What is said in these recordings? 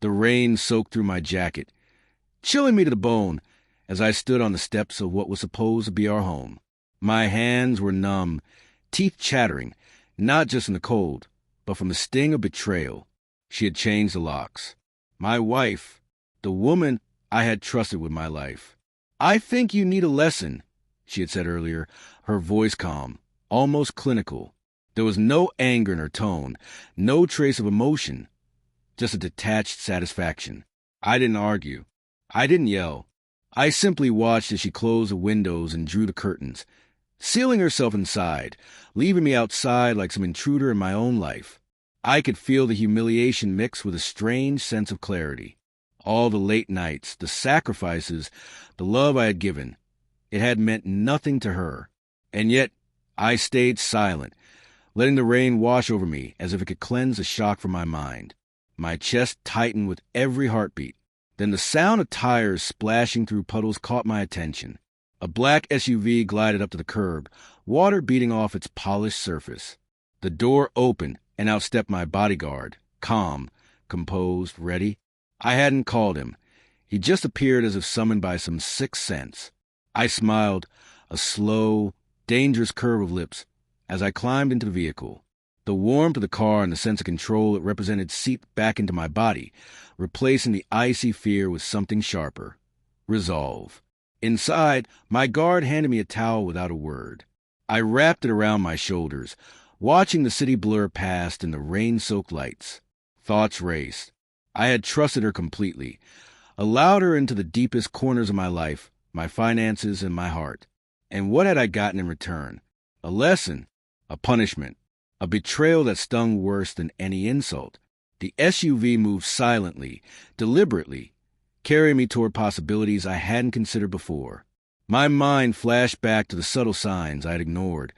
The rain soaked through my jacket, chilling me to the bone as I stood on the steps of what was supposed to be our home. My hands were numb, teeth chattering, not just from the cold, but from the sting of betrayal. She had changed the locks. My wife, the woman I had trusted with my life. "I think you need a lesson," she had said earlier, her voice calm, almost clinical. There was no anger in her tone, no trace of emotion, just a detached satisfaction. I didn't argue. I didn't yell. I simply watched as she closed the windows and drew the curtains, sealing herself inside, leaving me outside like some intruder in my own life. I could feel the humiliation mix with a strange sense of clarity. All the late nights, the sacrifices, the love I had given, it had meant nothing to her. And yet, I stayed silent, letting the rain wash over me as if it could cleanse the shock from my mind. My chest tightened with every heartbeat. Then the sound of tires splashing through puddles caught my attention. A black SUV glided up to the curb, water beating off its polished surface. The door opened, and out stepped my bodyguard, calm, composed, ready. I hadn't called him. He just appeared as if summoned by some sixth sense. I smiled, a slow, dangerous curve of lips, as I climbed into the vehicle. The warmth of the car and the sense of control it represented seeped back into my body, replacing the icy fear with something sharper. Resolve. Inside, my guard handed me a towel without a word. I wrapped it around my shoulders, watching the city blur past in the rain-soaked lights. Thoughts raced. I had trusted her completely, allowed her into the deepest corners of my life, my finances, and my heart. And what had I gotten in return? A lesson, a punishment, a betrayal that stung worse than any insult. The SUV moved silently, deliberately, carrying me toward possibilities I hadn't considered before. My mind flashed back to the subtle signs I had ignored,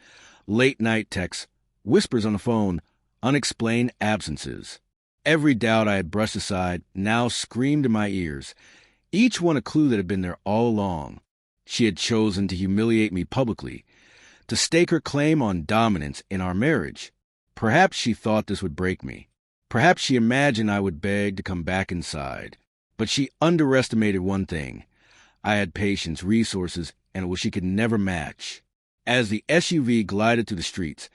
late-night texts, whispers on the phone, unexplained absences. Every doubt I had brushed aside now screamed in my ears, each one a clue that had been there all along. She had chosen to humiliate me publicly, to stake her claim on dominance in our marriage. Perhaps she thought this would break me. Perhaps she imagined I would beg to come back inside. But she underestimated one thing. I had patience, resources, and what she could never match. As the SUV glided through the streets,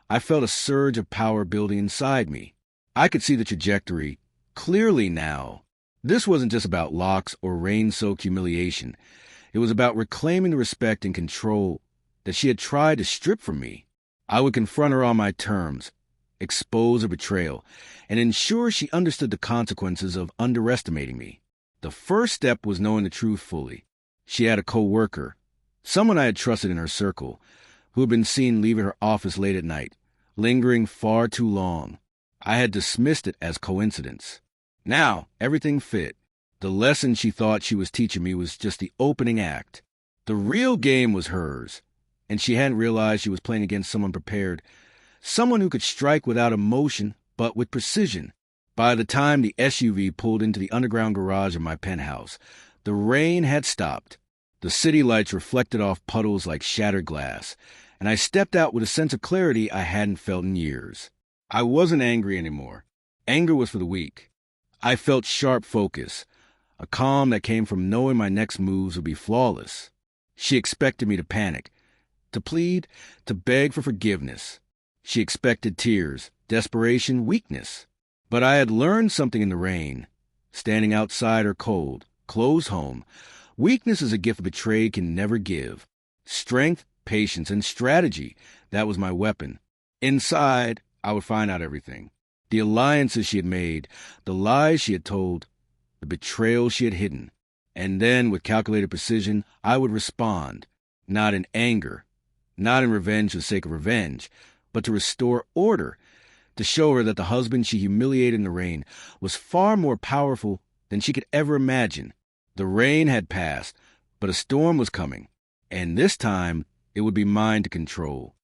I felt a surge of power building inside me. I could see the trajectory clearly now. This wasn't just about locks or rain-soaked humiliation. It was about reclaiming the respect and control that she had tried to strip from me. I would confront her on my terms, expose her betrayal, and ensure she understood the consequences of underestimating me. The first step was knowing the truth fully. She had a co-worker, someone I had trusted in her circle, who had been seen leaving her office late at night, lingering far too long. I had dismissed it as coincidence. Now, everything fit. The lesson she thought she was teaching me was just the opening act. The real game was hers, and she hadn't realized she was playing against someone prepared, someone who could strike without emotion, but with precision. By the time the SUV pulled into the underground garage of my penthouse, the rain had stopped. The city lights reflected off puddles like shattered glass, and I stepped out with a sense of clarity I hadn't felt in years. I wasn't angry anymore. Anger was for the weak. I felt sharp focus, a calm that came from knowing my next moves would be flawless. She expected me to panic, to plead, to beg for forgiveness. She expected tears, desperation, weakness. But I had learned something in the rain. Standing outside her cold, closed home, weakness is a gift betrayed can never give. Strength, patience, and strategy, that was my weapon. Inside, I would find out everything. The alliances she had made, the lies she had told, the betrayal she had hidden. And then, with calculated precision, I would respond, not in anger, not in revenge for the sake of revenge, but to restore order, to show her that the husband she humiliated in the rain was far more powerful than she could ever imagine. The rain had passed, but a storm was coming, and this time it would be mine to control.